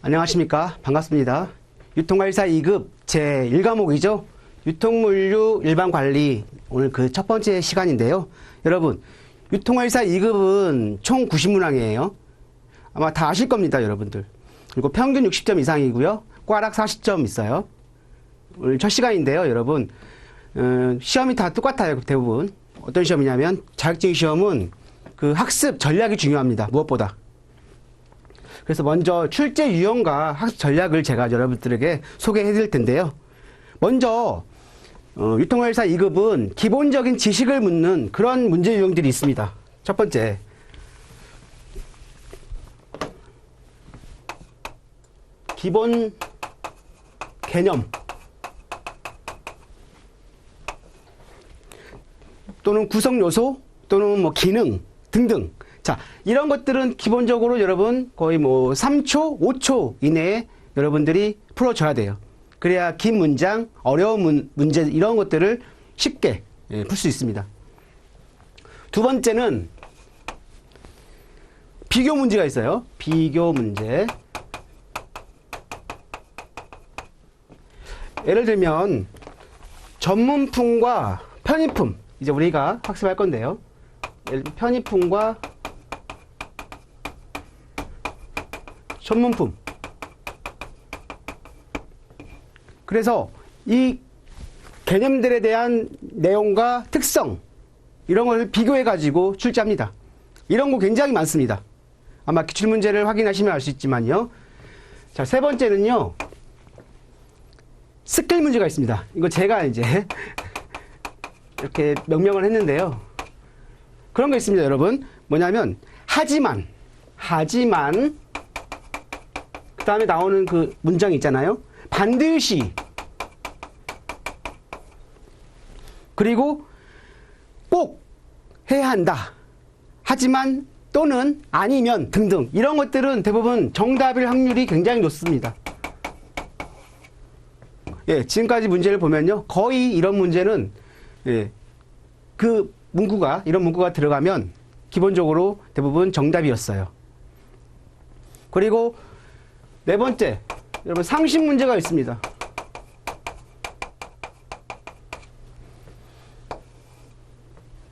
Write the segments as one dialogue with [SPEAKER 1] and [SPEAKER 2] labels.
[SPEAKER 1] 안녕하십니까. 반갑습니다. 유통관리사 2급 제1과목이죠. 유통물류 일반관리 오늘 그 첫 번째 시간인데요. 여러분, 유통관리사 2급은 총 90문항이에요. 아마 다 아실 겁니다, 여러분들. 그리고 평균 60점 이상이고요. 꽈락 40점 있어요. 오늘 첫 시간인데요, 여러분. 시험이 다 똑같아요, 대부분. 어떤 시험이냐면 자격증 시험은 그 학습 전략이 중요합니다, 무엇보다. 그래서 먼저 출제 유형과 학습 전략을 제가 여러분들에게 소개해 드릴 텐데요. 먼저 유통관리사 2급은 기본적인 지식을 묻는 그런 문제 유형들이 있습니다. 첫 번째, 기본 개념 또는 구성 요소 또는 뭐 기능 등등. 자, 이런 것들은 기본적으로 여러분 거의 뭐 3초, 5초 이내에 여러분들이 풀어줘야 돼요. 그래야 긴 문장, 어려운 문제 이런 것들을 쉽게 풀 수 있습니다. 두 번째는 비교 문제가 있어요. 비교 문제. 예를 들면 전문품과 편의품, 이제 우리가 학습할 건데요. 예를 들면 편의품과 전문품. 그래서 이 개념들에 대한 내용과 특성 이런 걸 비교해 가지고 출제합니다. 이런 거 굉장히 많습니다. 아마 기출문제를 확인하시면 알 수 있지만요. 자, 세 번째는요, 스킬 문제가 있습니다. 이거 제가 이제 이렇게 명명을 했는데요. 그런 거 있습니다, 여러분. 뭐냐면 하지만 그 다음에 나오는 그 문장 있잖아요. 반드시, 그리고 꼭 해야 한다, 하지만 또는 아니면 등등 이런 것들은 대부분 정답일 확률이 굉장히 높습니다. 예, 지금까지 문제를 보면요, 거의 이런 문제는 그 문구가, 이런 문구가 들어가면 기본적으로 대부분 정답이었어요. 그리고 네 번째, 여러분 상식 문제가 있습니다.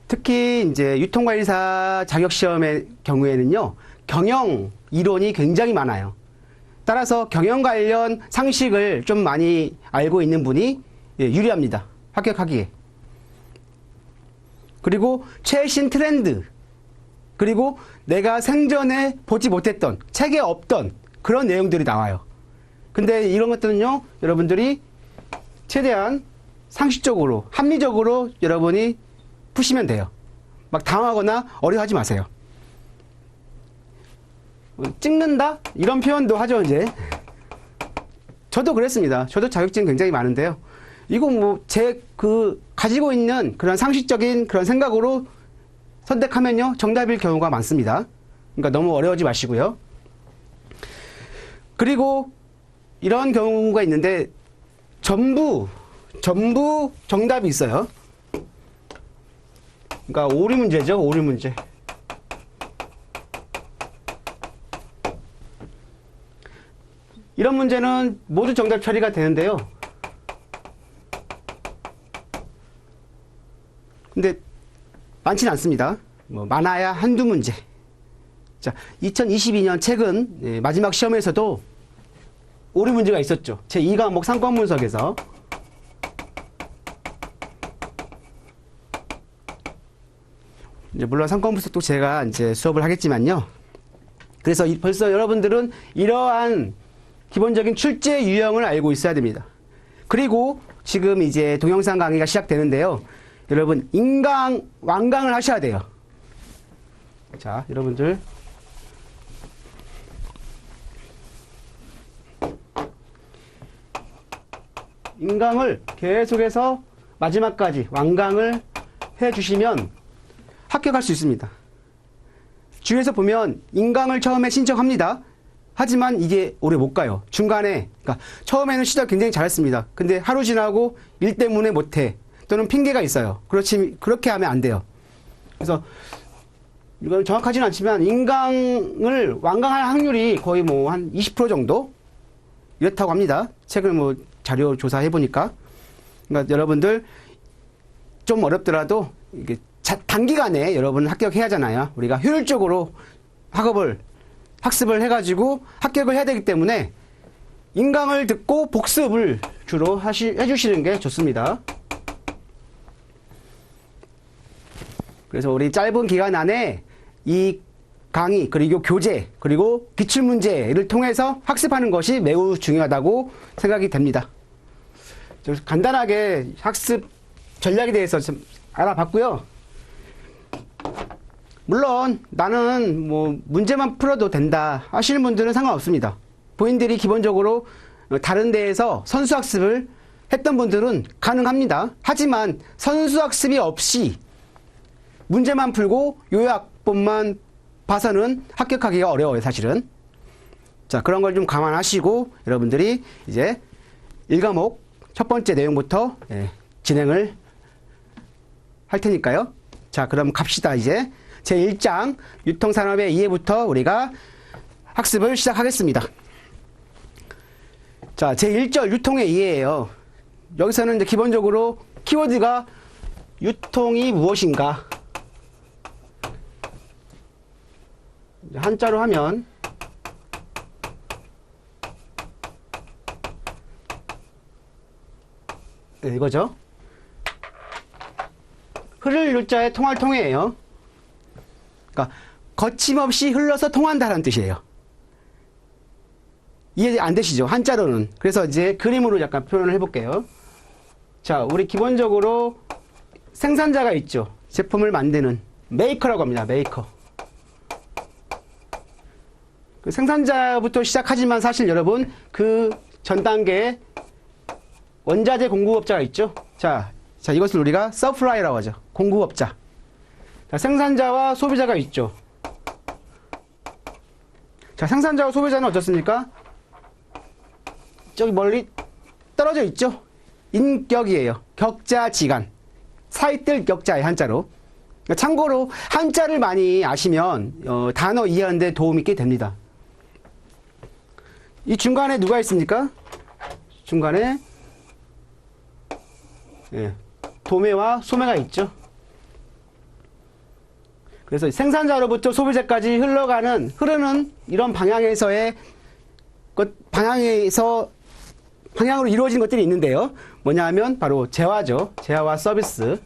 [SPEAKER 1] 특히 이제 유통관리사 자격시험의 경우에는요, 경영 이론이 굉장히 많아요. 따라서 경영 관련 상식을 좀 많이 알고 있는 분이 유리합니다, 합격하기에. 그리고 최신 트렌드, 그리고 내가 생전에 보지 못했던, 책에 없던 그런 내용들이 나와요. 근데 이런 것들은요, 여러분들이 최대한 상식적으로, 합리적으로 여러분이 푸시면 돼요. 막 당하거나 어려워하지 마세요. 찍는다? 이런 표현도 하죠, 이제. 저도 그랬습니다. 저도 자격증 굉장히 많은데요. 이거 뭐, 가지고 있는 그런 상식적인 그런 생각으로 선택하면요, 정답일 경우가 많습니다. 그러니까 너무 어려워하지 마시고요. 그리고 이런 경우가 있는데, 전부 정답이 있어요. 그러니까 오리 문제죠, 오리 문제. 이런 문제는 모두 정답 처리가 되는데요. 근데 많지는 않습니다. 뭐 많아야 한두 문제. 자, 2022년 최근 마지막 시험에서도 오리 문제가 있었죠. 제2과목 상권 분석에서. 이제 물론 상권 분석도 제가 이제 수업을 하겠지만요. 그래서 벌써 여러분들은 이러한 기본적인 출제 유형을 알고 있어야 됩니다. 그리고 지금 이제 동영상 강의가 시작되는데요. 여러분, 완강을 하셔야 돼요. 자, 여러분들. 인강을 계속해서 마지막까지 완강을 해주시면 합격할 수 있습니다. 주위에서 보면 인강을 처음에 신청합니다. 하지만 이게 오래 못 가요. 중간에, 그러니까 처음에는 시작 굉장히 잘했습니다. 근데 하루 지나고 일 때문에 못해. 또는 핑계가 있어요. 그렇게 하면 안 돼요. 그래서 이건 정확하지는 않지만 인강을 완강할 확률이 거의 뭐 한 20% 정도 이렇다고 합니다. 책을 뭐 자료 조사해 보니까. 그러니까 여러분들 좀 어렵더라도 이게 단기간에 여러분 합격해야 하잖아요. 우리가 효율적으로 학습을 해가지고 합격을 해야 되기 때문에 인강을 듣고 복습을 주로 해주시는 게 좋습니다. 그래서 우리 짧은 기간 안에 이 강의, 그리고 교재, 그리고 기출문제를 통해서 학습하는 것이 매우 중요하다고 생각이 됩니다. 간단하게 학습 전략에 대해서 좀 알아봤고요. 물론 나는 뭐 문제만 풀어도 된다 하시는 분들은 상관없습니다. 본인들이 기본적으로 다른 데에서 선수학습을 했던 분들은 가능합니다. 하지만 선수학습이 없이 문제만 풀고 요약본만 봐서는 합격하기가 어려워요, 사실은. 자, 그런 걸 좀 감안하시고 여러분들이 이제 1과목 첫 번째 내용부터 진행을 할 테니까요. 자, 그럼 갑시다. 이제 제1장 유통산업의 이해부터 우리가 학습을 시작하겠습니다. 자, 제1절 유통의 이해예요. 여기서는 이제 기본적으로 키워드가 유통이 무엇인가, 한자로 하면 네, 이거죠. 흐를 유자의 통할 통해예요. 그러니까 거침없이 흘러서 통한다는 뜻이에요. 이해 안 되시죠? 한자로는. 그래서 이제 그림으로 약간 표현을 해볼게요. 자, 우리 기본적으로 생산자가 있죠. 제품을 만드는 메이커라고 합니다. 메이커. 그 생산자부터 시작하지만 사실 여러분 그 전 단계에 원자재 공급업자가 있죠. 자, 이것을 우리가 서플라이라고 하죠. 공급업자. 자, 생산자와 소비자가 있죠. 자, 생산자와 소비자는 어떻습니까? 저기 멀리 떨어져 있죠. 인격이에요. 격자지간. 사이뜰 격자의 한자로. 참고로 한자를 많이 아시면 단어 이해하는 데 도움이 꽤 됩니다. 이 중간에 누가 있습니까? 중간에 도매와 소매가 있죠. 그래서 생산자로부터 소비자까지 흐르는 이런 방향에서의 방향으로 이루어진 것들이 있는데요. 뭐냐 하면 바로 재화죠. 재화와 서비스.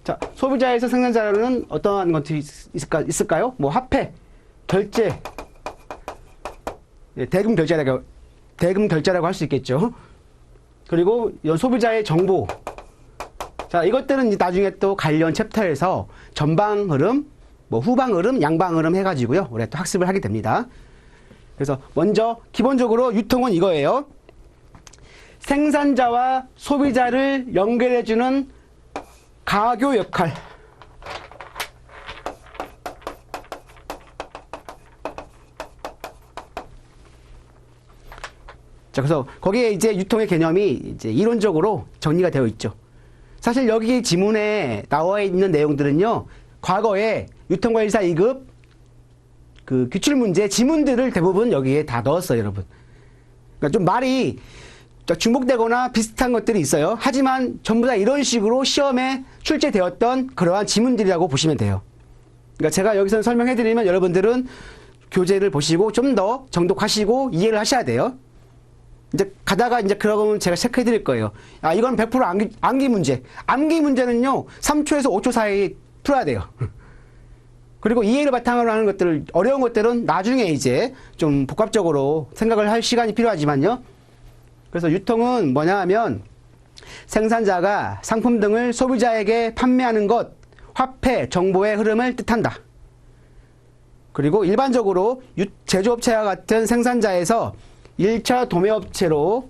[SPEAKER 1] 자, 소비자에서 생산자로는 어떠한 것들이 있을까요? 뭐 화폐, 결제, 대금 결제라고 할 수 있겠죠. 그리고 소비자의 정보. 자, 이것들은 나중에 또 관련 챕터에서 전방 흐름, 뭐 후방 흐름, 양방 흐름 해가지고요. 우리가 또 학습을 하게 됩니다. 그래서 먼저 기본적으로 유통은 이거예요. 생산자와 소비자를 연결해주는 가교 역할. 자, 그래서 거기에 이제 유통의 개념이 이제 이론적으로 정리가 되어 있죠. 사실 여기 지문에 나와 있는 내용들은요, 과거에 유통관리사 2급 그 기출문제 지문들을 대부분 여기에 다 넣었어요, 여러분. 그러니까 좀 말이 중복되거나 비슷한 것들이 있어요. 하지만 전부 다 이런 식으로 시험에 출제되었던 그러한 지문들이라고 보시면 돼요. 그러니까 제가 여기서 설명해드리면 여러분들은 교재를 보시고 좀 더 정독하시고 이해를 하셔야 돼요. 이제 가다가 이제 그러면 제가 체크해 드릴 거예요. 아, 이건 100% 암기 문제. 암기 문제는요, 3초에서 5초 사이에 풀어야 돼요. 그리고 이해를 바탕으로 하는 것들을, 어려운 것들은 나중에 이제 좀 복합적으로 생각을 할 시간이 필요하지만요. 그래서 유통은 뭐냐 하면 생산자가 상품 등을 소비자에게 판매하는 것, 화폐, 정보의 흐름을 뜻한다. 그리고 일반적으로 제조업체와 같은 생산자에서 1차 도매업체로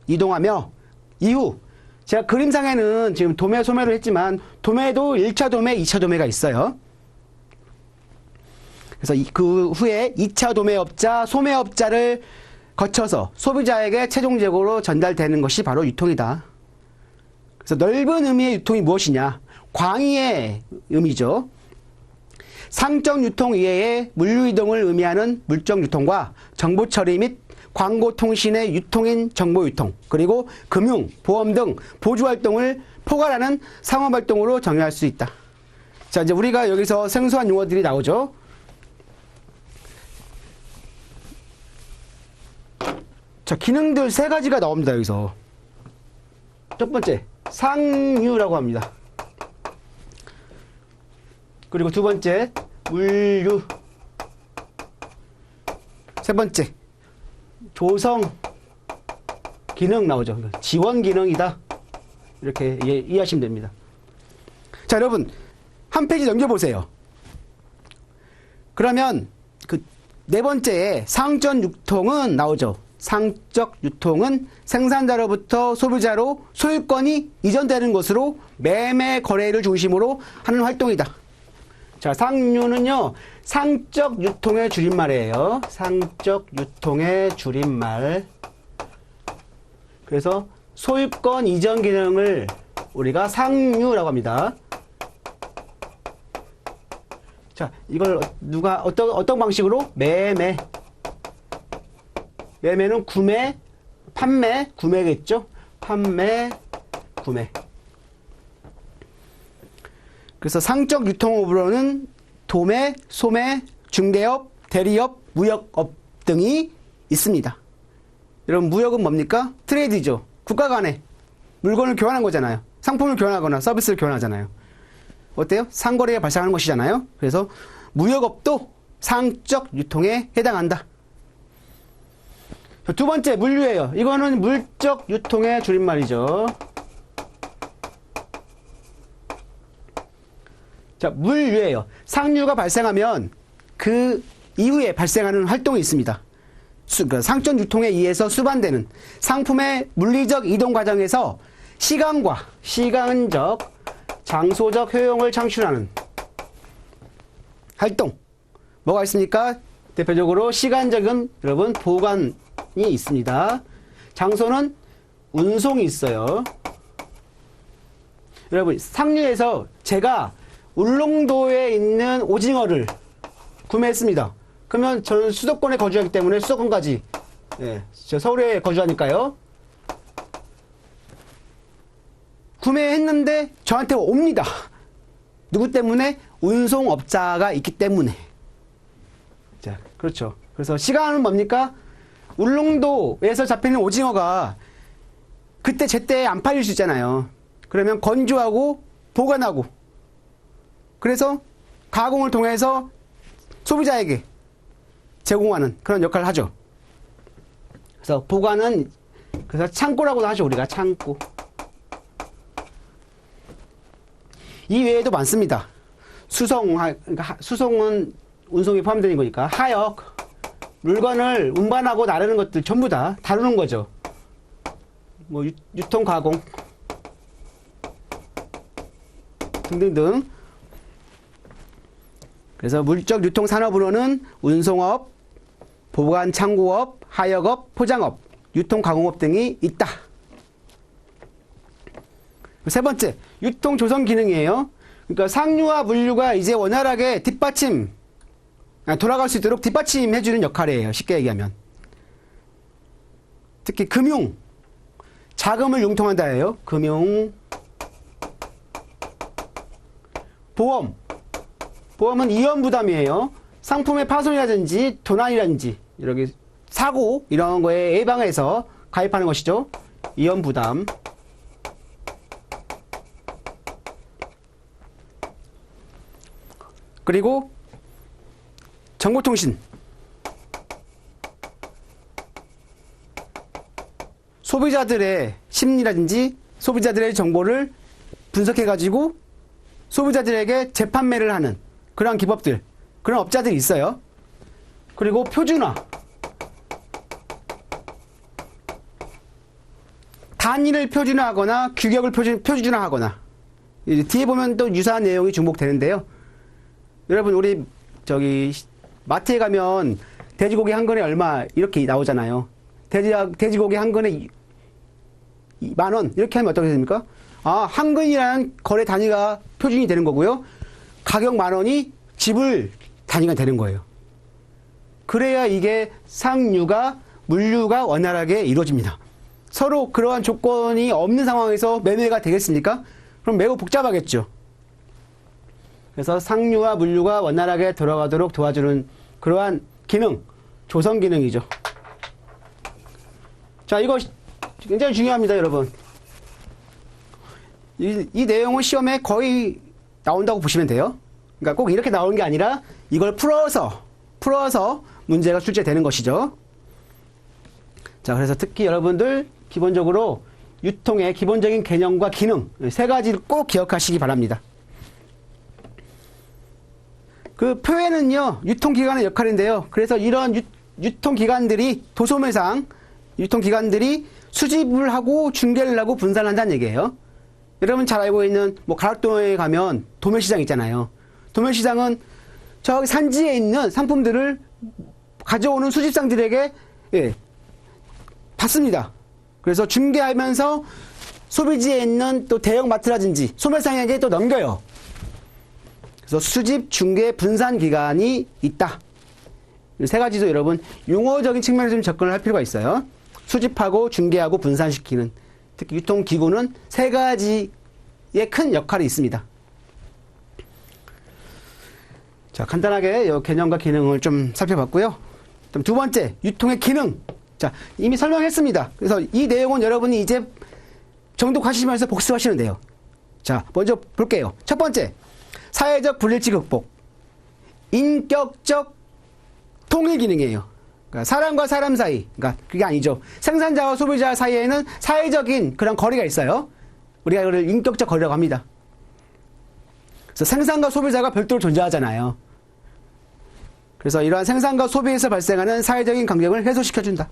[SPEAKER 1] 이동하며 이후 제가 그림상에는 지금 도매, 소매를 했지만 도매도 1차 도매, 2차 도매가 있어요. 그래서 그 후에 2차 도매업자, 소매업자를 거쳐서 소비자에게 최종적으로 전달되는 것이 바로 유통이다. 그래서 넓은 의미의 유통이 무엇이냐? 광의의 의미죠. 상적 유통 이외의 물류 이동을 의미하는 물적 유통과 정보 처리 및 광고 통신의 유통인 정보 유통, 그리고 금융, 보험 등 보조 활동을 포괄하는 상업 활동으로 정의할 수 있다. 자, 이제 우리가 여기서 생소한 용어들이 나오죠. 자, 기능들 세 가지가 나옵니다, 여기서. 첫 번째, 상류라고 합니다. 그리고 두 번째, 물류. 세 번째, 조성 기능 나오죠. 지원 기능이다. 이렇게 이해하시면 됩니다. 자, 여러분, 한 페이지 넘겨보세요. 그러면 그 네 번째에 상적 유통은 나오죠. 상적 유통은 생산자로부터 소비자로 소유권이 이전되는 것으로 매매 거래를 중심으로 하는 활동이다. 자, 상류는요, 상적 유통의 줄임말이에요. 상적 유통의 줄임말. 그래서 소유권 이전 기능을 우리가 상류라고 합니다. 자, 이걸 누가 어떤 방식으로? 매매. 매매는 구매, 판매, 구매겠죠? 판매, 구매. 그래서 상적 유통업으로는 도매, 소매, 중개업, 대리업, 무역업 등이 있습니다. 여러분, 무역은 뭡니까? 트레이드죠. 국가 간에 물건을 교환한 거잖아요. 상품을 교환하거나 서비스를 교환하잖아요. 어때요? 상거래가 발생하는 것이잖아요. 그래서 무역업도 상적 유통에 해당한다. 두 번째, 물류예요. 이거는 물적 유통의 줄임말이죠. 자, 물류예요. 상류가 발생하면 그 이후에 발생하는 활동이 있습니다. 상적 유통에 의해서 수반되는 상품의 물리적 이동 과정에서 시간적, 장소적 효용을 창출하는 활동. 뭐가 있습니까? 대표적으로 시간적인, 여러분, 보관이 있습니다. 장소는 운송이 있어요. 여러분, 상류에서 제가 울릉도에 있는 오징어를 구매했습니다. 그러면 저는 수도권에 거주하기 때문에 수도권까지, 저 서울에 거주하니까요. 구매했는데 저한테 옵니다. 누구 때문에? 운송업자가 있기 때문에. 자, 그렇죠. 그래서 시간은 뭡니까? 울릉도에서 잡히는 오징어가 그때 제때 안 팔릴 수 있잖아요. 그러면 건조하고 보관하고, 그래서 가공을 통해서 소비자에게 제공하는 그런 역할을 하죠. 그래서 보관은, 그래서 창고라고도 하죠. 우리가 창고. 이 외에도 많습니다. 수송은 운송이 포함되는 거니까. 하역, 물건을 운반하고 나르는 것들 전부 다 다루는 거죠. 뭐 유통 가공 등등등. 그래서 물적 유통 산업으로는 운송업, 보관 창고업, 하역업, 포장업, 유통 가공업 등이 있다. 세 번째, 유통 조성 기능이에요. 그러니까 상류와 물류가 이제 원활하게 돌아갈 수 있도록 뒷받침해주는 역할이에요. 쉽게 얘기하면. 특히 금융, 자금을 융통한다예요. 금융. 보험은 이연부담이에요. 상품의 파손이라든지 도난이라든지 이렇게 사고 이런 거에 예방해서 가입하는 것이죠. 이연부담. 그리고 정보통신. 소비자들의 심리라든지 소비자들의 정보를 분석해가지고 소비자들에게 재판매를 하는 그런 기법들, 그런 업자들이 있어요. 그리고 표준화. 단위를 표준화하거나 규격을 표준화하거나. 뒤에 보면 또 유사한 내용이 중복되는데요. 여러분, 우리 마트에 가면 돼지고기 한 근에 얼마 이렇게 나오잖아요. 돼지고기 한 근에 10,000원 이렇게 하면 어떻게 됩니까? 한 근이라는 거래 단위가 표준이 되는 거고요. 가격 10,000원이 지불 단위가 되는 거예요. 그래야 이게 상류가 물류가 원활하게 이루어집니다. 서로 그러한 조건이 없는 상황에서 매매가 되겠습니까? 그럼 매우 복잡하겠죠. 그래서 상류와 물류가 원활하게 돌아가도록 도와주는 그러한 기능, 조성 기능이죠. 자, 이거 굉장히 중요합니다, 여러분. 이 내용은 시험에 거의 나온다고 보시면 돼요. 그러니까 꼭 이렇게 나오는 게 아니라 이걸 풀어서 문제가 출제되는 것이죠. 자, 그래서 특히 여러분들 기본적으로 유통의 기본적인 개념과 기능 세 가지를 꼭 기억하시기 바랍니다. 그 표에는요, 유통기관의 역할인데요. 그래서 이런 유통기관들이 도소매상 유통기관들이 수집을 하고 중개를 하고 분산을 한다는 얘기예요. 여러분 잘 알고 있는 뭐 가락동에 가면 도매시장 있잖아요. 도매시장은 저기 산지에 있는 상품들을 가져오는 수집상들에게 받습니다. 그래서 중개하면서 소비지에 있는 또 대형 마트라든지 소매상에게 또 넘겨요. 그래서 수집, 중개, 분산 기간이 있다. 이 세 가지도 여러분 용어적인 측면에서 좀 접근을 할 필요가 있어요. 수집하고 중개하고 분산시키는 특히 유통기구는 세 가지의 큰 역할이 있습니다. 자, 간단하게 이 개념과 기능을 좀 살펴봤고요. 그럼 두 번째, 유통의 기능. 자, 이미 설명했습니다. 그래서 이 내용은 여러분이 이제 정독하시면서 복습하시면 돼요. 자, 먼저 볼게요. 첫 번째, 사회적 불일치 극복. 인격적 통일 기능이에요. 그러니까 사람과 사람 사이, 그러니까 그게 아니죠. 생산자와 소비자 사이에는 사회적인 그런 거리가 있어요. 우리가 이걸 인격적 거리라고 합니다. 그래서 생산과 소비자가 별도로 존재하잖아요. 그래서 이러한 생산과 소비에서 발생하는 사회적인 간격을 해소시켜준다.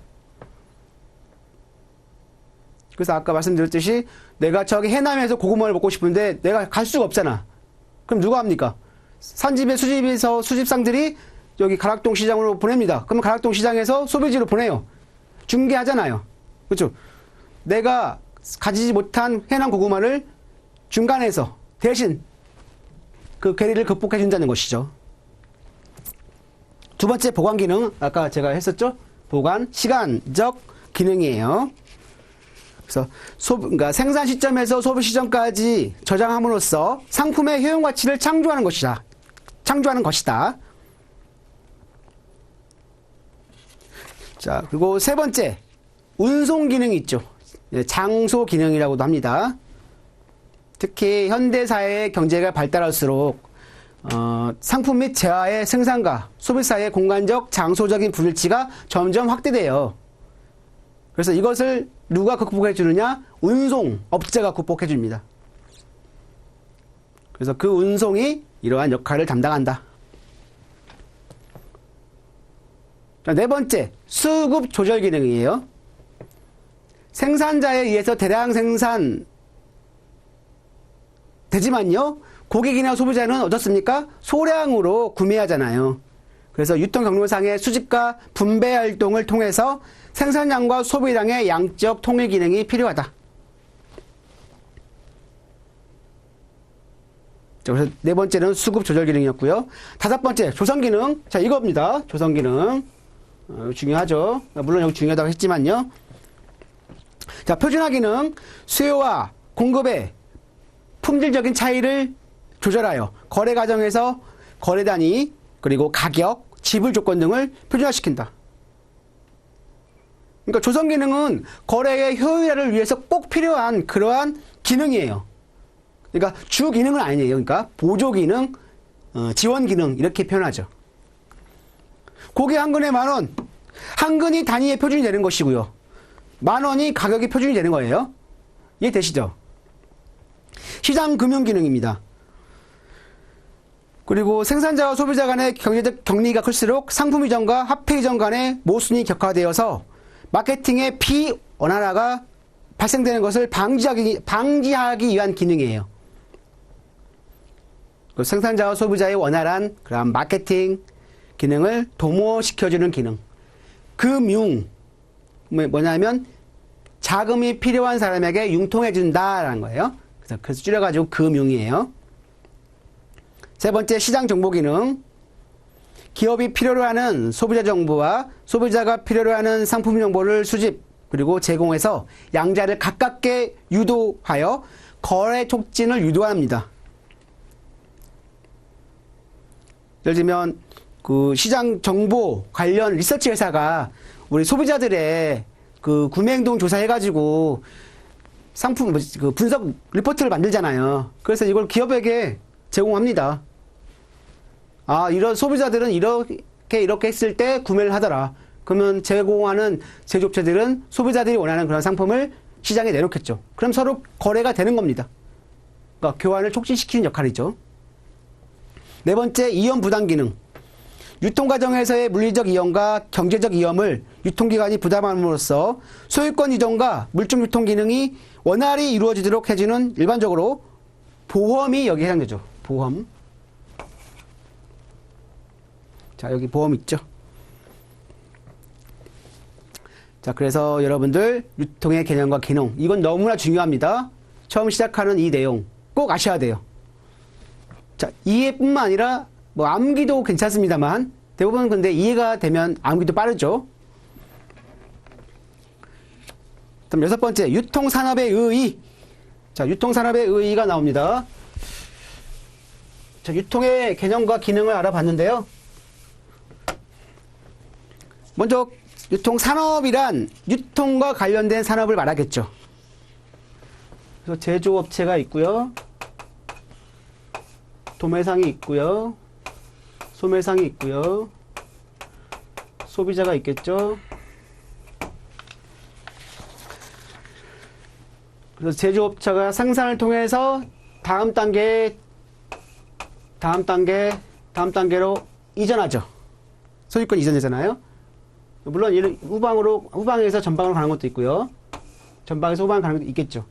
[SPEAKER 1] 그래서 아까 말씀드렸듯이 내가 저기 해남에서 고구마를 먹고 싶은데 내가 갈 수가 없잖아. 그럼 누가 합니까? 산집의 수집에서 수집상들이 여기 가락동 시장으로 보냅니다. 그러면 가락동 시장에서 소비지로 보내요. 중개하잖아요. 그렇죠? 내가 가지지 못한 해남 고구마를 중간에서 대신 그 괴리를 극복해 준다는 것이죠. 두 번째 보관 기능, 아까 제가 했었죠? 보관, 시간적 기능이에요. 그래서 그러니까 생산 시점에서 소비 시점까지 저장함으로써 상품의 효용 가치를 창조하는 것이다. 자, 그리고 세 번째, 운송 기능이 있죠. 장소 기능이라고도 합니다. 특히 현대사회의 경제가 발달할수록 상품 및 재화의 생산과 소비 사이의 공간적, 장소적인 불일치가 점점 확대돼요. 그래서 이것을 누가 극복해 주느냐? 운송업체가 극복해 줍니다. 그래서 그 운송이 이러한 역할을 담당한다. 자, 네 번째, 수급 조절 기능이에요. 생산자에 의해서 대량 생산 되지만요, 고객이나 소비자는 어떻습니까? 소량으로 구매하잖아요. 그래서 유통 경로상의 수집과 분배 활동을 통해서 생산량과 소비량의 양적 통일 기능이 필요하다. 자, 그래서 네 번째는 수급 조절 기능이었고요. 다섯 번째, 조성 기능. 자, 이겁니다. 조성 기능. 중요하죠. 물론 여기 중요하다고 했지만요. 자, 표준화 기능. 수요와 공급의 품질적인 차이를 조절하여 거래 과정에서 거래 단위, 그리고 가격, 지불 조건 등을 표준화시킨다. 그러니까 조성 기능은 거래의 효율화를 위해서 꼭 필요한 그러한 기능이에요. 그러니까 주 기능은 아니에요. 그러니까 보조 기능, 지원 기능 이렇게 표현하죠. 고기 한 근에 10,000원. 한 근이 단위의 표준이 되는 것이고요. 10,000원이 가격이 표준이 되는 거예요. 이해되시죠? 시장 금융 기능입니다. 그리고 생산자와 소비자 간의 경제적 격리가 클수록 상품 이전과 화폐 이전 간의 모순이 격화되어서 마케팅의 비원활화가 발생되는 것을 방지하기 위한 기능이에요. 생산자와 소비자의 원활한 그런 마케팅 기능을 도모시켜주는 기능. 금융, 뭐냐면 자금이 필요한 사람에게 융통해준다라는 거예요. 그래서 줄여가지고 금융이에요. 세 번째, 시장 정보 기능. 기업이 필요로 하는 소비자 정보와 소비자가 필요로 하는 상품 정보를 수집 그리고 제공해서 양자를 가깝게 유도하여 거래 촉진을 유도합니다. 예를 들면 그 시장 정보 관련 리서치 회사가 우리 소비자들의 그 구매 행동 조사해가지고 상품 그 분석 리포트를 만들잖아요. 그래서 이걸 기업에게 제공합니다. 아, 이런 소비자들은 이렇게 했을 때 구매를 하더라. 그러면 제공하는 제조업체들은 소비자들이 원하는 그런 상품을 시장에 내놓겠죠. 그럼 서로 거래가 되는 겁니다. 그러니까 교환을 촉진시키는 역할이죠. 네 번째, 이연 부담 기능. 유통 과정에서의 물리적 이연과 경제적 위험을 유통기관이 부담함으로써 소유권 이전과 물적 유통 기능이 원활히 이루어지도록 해주는 일반적으로 보험이 여기에 해당되죠. 보험. 자, 여기 보험 있죠. 자, 그래서 여러분들 유통의 개념과 기능, 이건 너무나 중요합니다. 처음 시작하는 이 내용 꼭 아셔야 돼요. 자, 이해뿐만 아니라 뭐 암기도 괜찮습니다만 대부분 근데 이해가 되면 암기도 빠르죠. 그럼 여섯 번째, 유통산업의 의의. 자, 유통산업의 의의가 나옵니다. 자, 유통의 개념과 기능을 알아봤는데요. 먼저 유통산업이란 유통과 관련된 산업을 말하겠죠. 그래서 제조업체가 있고요. 도매상이 있고요. 소매상이 있고요. 소비자가 있겠죠. 그래서 제조업체가 생산을 통해서 다음 단계로 이전하죠. 소유권 이전되잖아요. 물론 이는 후방에서 전방으로 가는 것도 있고요. 전방에서 후방으로 가는 것도 있겠죠.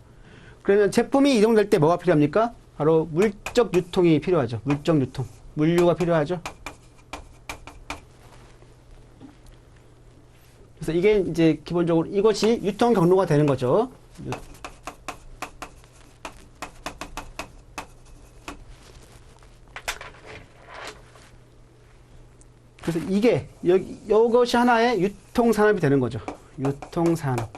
[SPEAKER 1] 그러면 제품이 이동될 때 뭐가 필요합니까? 바로 물적 유통이 필요하죠. 물적 유통. 물류가 필요하죠. 그래서 이게 이제 기본적으로 이것이 유통 경로가 되는 거죠. 그래서 이것이 하나의 유통산업이 되는 거죠. 유통산업.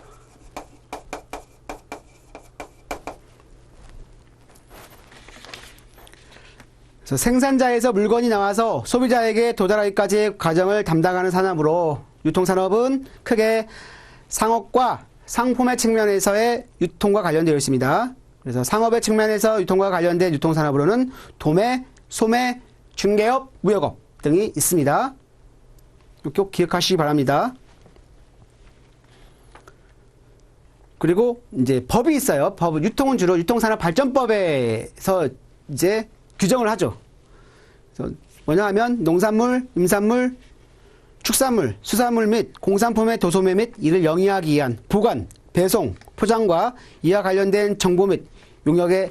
[SPEAKER 1] 그래서 생산자에서 물건이 나와서 소비자에게 도달하기까지의 과정을 담당하는 산업으로 유통산업은 크게 상업과 상품의 측면에서의 유통과 관련되어 있습니다. 그래서 상업의 측면에서 유통과 관련된 유통산업으로는 도매, 소매, 중개업, 무역업 등이 있습니다. 꼭 기억하시기 바랍니다. 그리고 이제 법이 있어요. 유통은 주로 유통산업발전법에서 이제 규정을 하죠. 그래서 뭐냐 하면 농산물, 임산물, 축산물, 수산물 및 공산품의 도소매 및 이를 영위하기 위한 보관, 배송, 포장과 이와 관련된 정보 및 용역의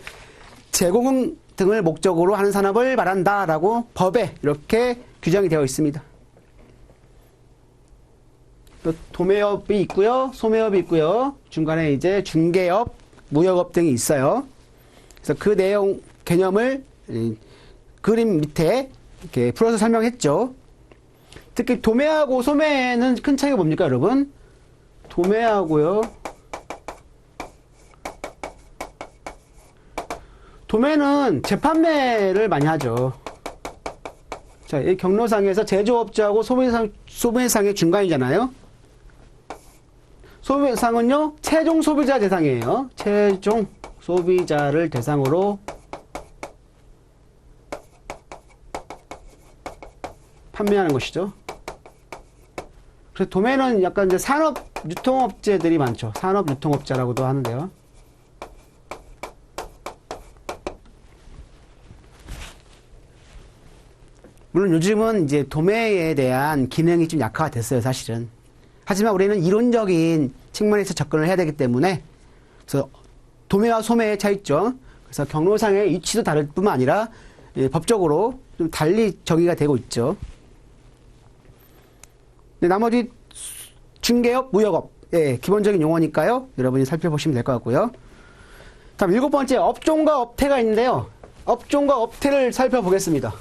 [SPEAKER 1] 제공 등을 목적으로 하는 산업을 말한다라고 법에 이렇게 규정이 되어 있습니다. 또 도매업이 있고요, 소매업이 있고요, 중간에 이제 중개업, 무역업 등이 있어요. 그래서 그 내용 개념을 그림 밑에 이렇게 풀어서 설명했죠. 특히 도매하고 소매는 큰 차이가 뭡니까, 여러분? 도매하고요. 도매는 재판매를 많이 하죠. 자, 이 경로상에서 제조업자하고 소매상의 중간이잖아요. 소매상은요, 최종 소비자 대상이에요. 최종 소비자를 대상으로 판매하는 것이죠. 그래서 도매는 약간 이제 산업 유통업체들이 많죠. 산업 유통업자라고도 하는데요. 물론 요즘은 이제 도매에 대한 기능이 좀 약화가 됐어요, 사실은. 하지만 우리는 이론적인 측면에서 접근을 해야 되기 때문에, 그래서 도매와 소매의 차이점, 그래서 경로상의 위치도 다를 뿐만 아니라 법적으로 좀 달리 정의가 되고 있죠. 나머지 중개업, 무역업, 기본적인 용어니까요. 여러분이 살펴보시면 될 것 같고요. 다음 일곱 번째, 업종과 업태가 있는데요. 업종과 업태를 살펴보겠습니다.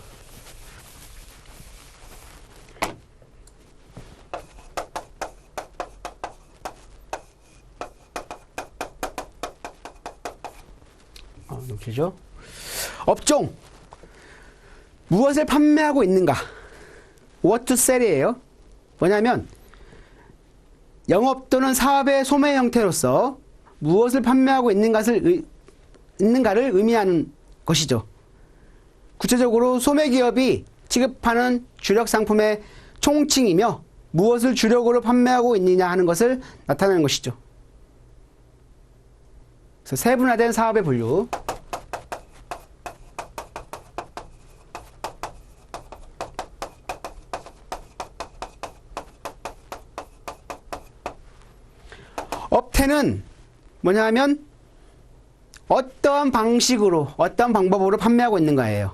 [SPEAKER 1] 너무 길죠? 업종. 무엇을 판매하고 있는가? What to sell이에요. 뭐냐면 영업 또는 사업의 소매 형태로서 무엇을 판매하고 있는가를 의미하는 것이죠. 구체적으로 소매기업이 취급하는 주력 상품의 총칭이며 무엇을 주력으로 판매하고 있느냐 하는 것을 나타내는 것이죠. 그래서 세분화된 사업의 분류. 업태는 뭐냐 하면 어떠한 방식으로, 어떠한 방법으로 판매하고 있는가예요.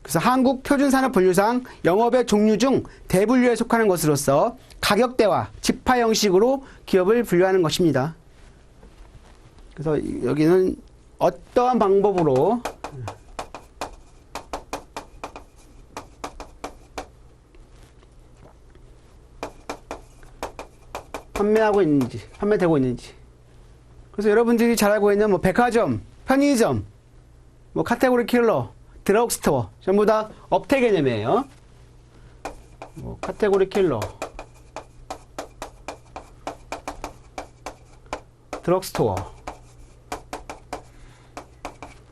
[SPEAKER 1] 그래서 한국표준산업분류상 영업의 종류 중 대분류에 속하는 것으로서 가격대와 지파 형식으로 기업을 분류하는 것입니다. 그래서 여기는 어떠한 방법으로 판매하고 있는지, 판매되고 있는지. 그래서 여러분들이 잘 알고 있는 뭐 백화점, 편의점, 뭐 카테고리 킬러, 드럭스토어 전부 다 업태 개념이에요. 뭐 카테고리 킬러, 드럭스토어,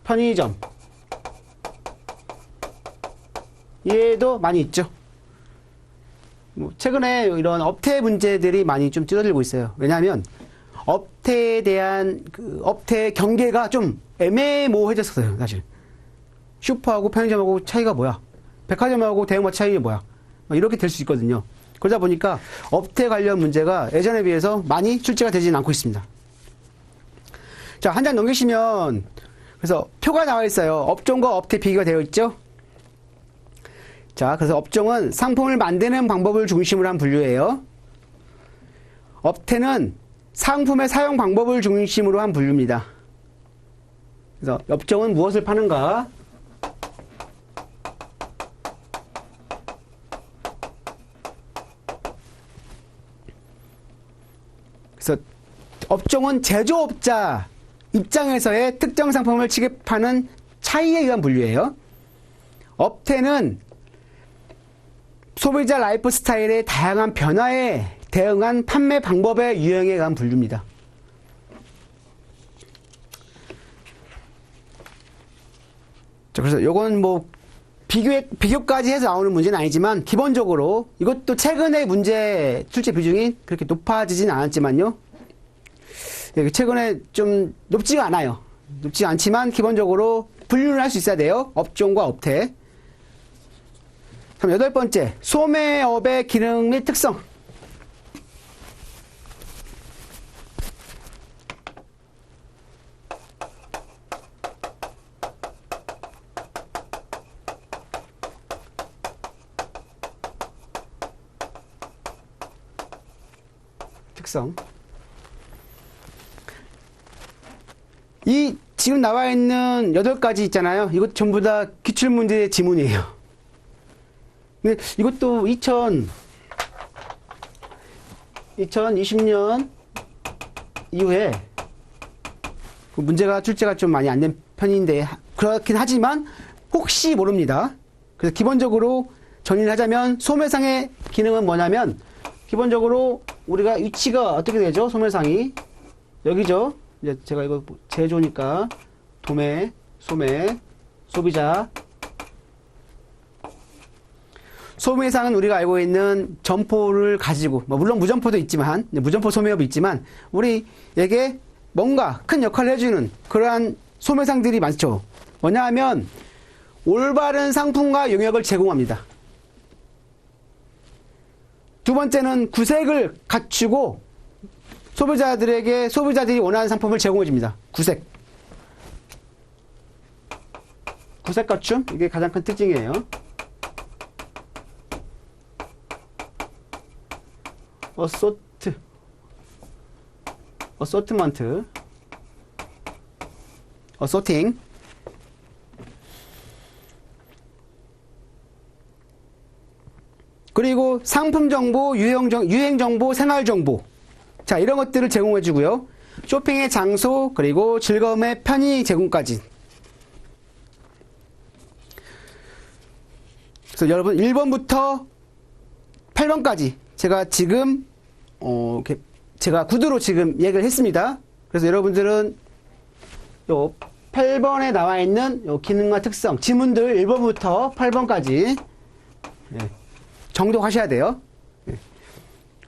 [SPEAKER 1] 편의점. 얘도 많이 있죠. 뭐 최근에 이런 업태 문제들이 많이 좀 줄어들고 있어요. 왜냐하면 업태에 대한 그 업태 경계가 좀 애매모호해졌어요. 사실 슈퍼하고 편의점하고 차이가 뭐야? 백화점하고 대형마트 차이가 뭐야? 이렇게 될 수 있거든요. 그러다 보니까 업태 관련 문제가 예전에 비해서 많이 출제가 되지는 않고 있습니다. 자, 한 장 넘기시면 그래서 표가 나와 있어요. 업종과 업태 비교가 되어 있죠. 자, 그래서 업종은 상품을 만드는 방법을 중심으로 한 분류예요. 업태는 상품의 사용 방법을 중심으로 한 분류입니다. 그래서 업종은 무엇을 파는가? 그래서 업종은 제조업자 입장에서의 특정 상품을 취급하는 차이에 의한 분류예요. 업태는 소비자 라이프 스타일의 다양한 변화에 대응한 판매 방법의 유형에 의한 분류입니다. 자, 그래서 요건 뭐 비교까지 해서 나오는 문제는 아니지만 기본적으로 이것도 최근에 문제 출제 비중이 그렇게 높아지진 않았지만요. 최근에 좀 높지가 않아요. 높지 않지만 기본적으로 분류를 할 수 있어야 돼요. 업종과 업태. 그럼 8번째, 소매업의 기능 및 특성. 특성. 이 지금 나와 있는 8가지 있잖아요. 이것 전부 다 기출문제 지문이에요. 근데 이것도 2020년 이후에 문제가 출제가 좀 많이 안 된 편인데 그렇긴 하지만 혹시 모릅니다. 그래서 기본적으로 정리를 하자면 소매상의 기능은 뭐냐면 기본적으로 우리가 위치가 어떻게 되죠? 소매상이 여기죠. 이제 제가 이거 제조니까 도매, 소매, 소비자. 소매상은 우리가 알고 있는 점포를 가지고, 물론 무점포도 있지만, 무점포 소매업이 있지만, 우리에게 뭔가 큰 역할을 해주는 그러한 소매상들이 많죠. 뭐냐 하면, 올바른 상품과 용역을 제공합니다. 두 번째는 구색을 갖추고, 소비자들이 원하는 상품을 제공해 줍니다. 구색 갖춤, 이게 가장 큰 특징이에요. 어소트먼트. sorting. 그리고 상품 정보, 유행 정보, 생활 정보. 자, 이런 것들을 제공해 주고요. 쇼핑의 장소, 그리고 즐거움의 편의 제공까지. 그래서 여러분 1번부터 8번까지 제가 지금 이렇게 제가 구두로 지금 얘기를 했습니다. 그래서 여러분들은 요 8번에 나와 있는 요 기능과 특성, 지문들 1번부터 8번까지 정독하셔야 돼요.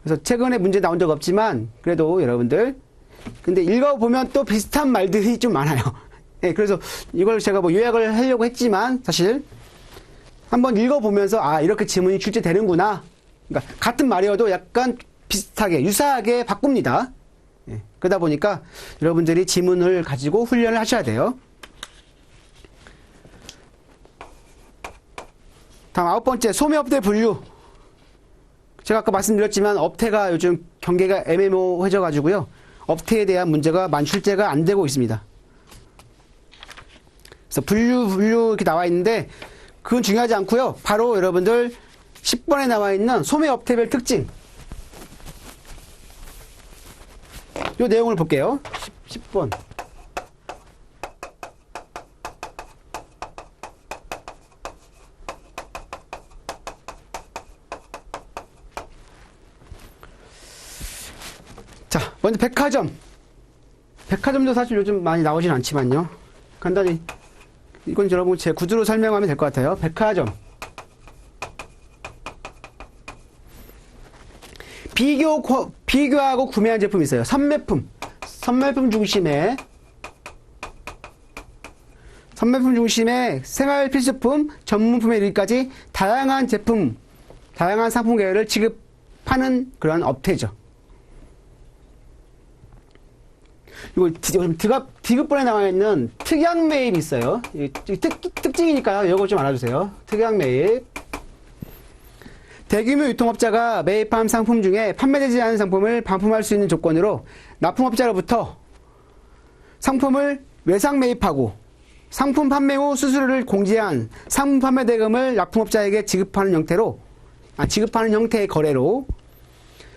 [SPEAKER 1] 그래서 최근에 문제 나온 적 없지만 그래도 여러분들 근데 읽어보면 또 비슷한 말들이 좀 많아요. 그래서 이걸 제가 뭐 요약을 하려고 했지만 사실 한번 읽어보면서 아 이렇게 지문이 출제되는구나. 그러니까 같은 말이어도 약간 비슷하게 유사하게 바꿉니다. 그러다 보니까 여러분들이 지문을 가지고 훈련을 하셔야 돼요. 다음 9번째 소매업태 분류. 제가 아까 말씀드렸지만 업태가 요즘 경계가 애매모호해져 가지고요. 업태에 대한 문제가 많이 출제가 안 되고 있습니다. 그래서 분류 이렇게 나와 있는데 그건 중요하지 않고요. 바로 여러분들 10번에 나와 있는 소매업태별 특징. 이 내용을 볼게요. 10번. 자, 먼저 백화점. 백화점도 사실 요즘 많이 나오진 않지만요. 간단히 이건 여러분 제 구두로 설명하면 될 것 같아요. 백화점. 비교하고 구매한 제품이 있어요. 선매품 중심의 생활 필수품, 전문품에 이르기까지 다양한 제품, 다양한 상품 계열을 지급하는 그런 업태죠. 이거 디귿번에 나와 있는 특약 매입이 있어요. 특징이니까요. 이거 좀 알아주세요. 특약 매입. 대규모 유통업자가 매입한 상품 중에 판매되지 않은 상품을 반품할 수 있는 조건으로 납품업자로부터 상품을 외상 매입하고 상품 판매 후 수수료를 공제한 상품 판매 대금을 납품업자에게 지급하는 형태의 거래로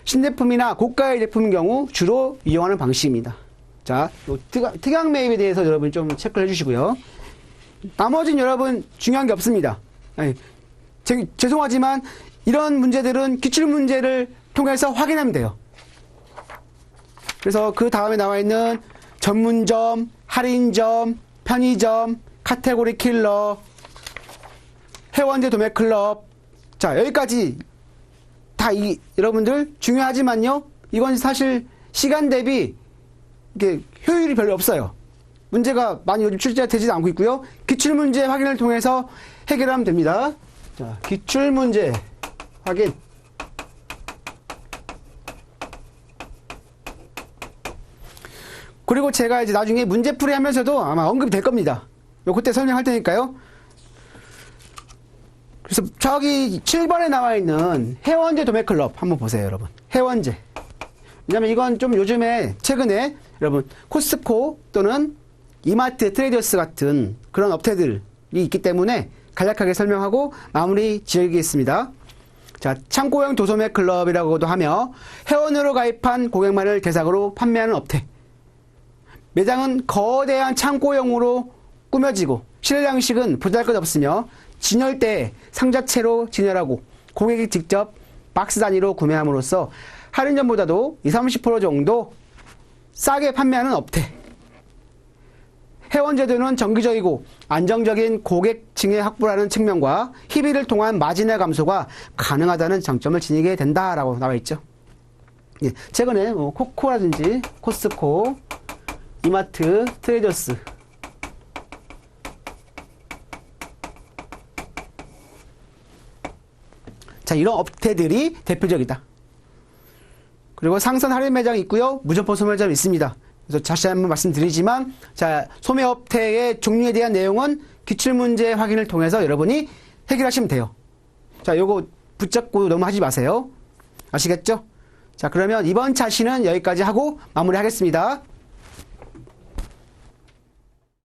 [SPEAKER 1] 신제품이나 고가의 제품인 경우 주로 이용하는 방식입니다. 자, 특약 매입에 대해서 여러분 좀 체크를 해주시고요. 나머지는 여러분 중요한 게 없습니다. 아니, 죄송하지만 이런 문제들은 기출문제를 통해서 확인하면 돼요. 그래서 그 다음에 나와 있는 전문점, 할인점, 편의점, 카테고리 킬러, 회원제 도매클럽. 자, 여기까지 다 여러분들 중요하지만요. 이건 사실 시간 대비 이게 효율이 별로 없어요. 문제가 많이 요즘 출제가 되지 않고 있고요. 기출문제 확인을 통해서 해결하면 됩니다. 자, 기출문제 확인. 그리고 제가 이제 나중에 문제풀이 하면서도 아마 언급이 될 겁니다. 그때 설명할 테니까요. 그래서 저기 7번에 나와 있는 회원제 도매클럽 한번 보세요, 여러분. 회원제. 왜냐면 이건 좀 요즘에 최근에 여러분 코스트코 또는 이마트, 트레이더스 같은 그런 업체들이 있기 때문에 간략하게 설명하고 마무리 지으겠습니다. 자, 창고형 도소매 클럽이라고도 하며 회원으로 가입한 고객만을 대상으로 판매하는 업체. 매장은 거대한 창고형으로 꾸며지고 실내 양식은 보잘것없으며 진열대에 상자채로 진열하고 고객이 직접 박스 단위로 구매함으로써 할인 전보다도 20-30% 정도 싸게 판매하는 업체. 회원제도는 정기적이고 안정적인 고객층의 확보라는 측면과 희비를 통한 마진의 감소가 가능하다는 장점을 지니게 된다라고 나와 있죠. 예, 최근에 코코라든지 코스트코, 이마트, 트레이더스 자, 이런 업체들이 대표적이다. 그리고 상선 할인 매장이 있고요. 무점포 소매점이 있습니다. 그래서 다시 한번 말씀드리지만 자, 소매업태의 종류에 대한 내용은 기출문제 확인을 통해서 여러분이 해결하시면 돼요. 자, 요거 붙잡고 너무 하지 마세요. 아시겠죠? 자, 그러면 이번 차시는 여기까지 하고 마무리하겠습니다.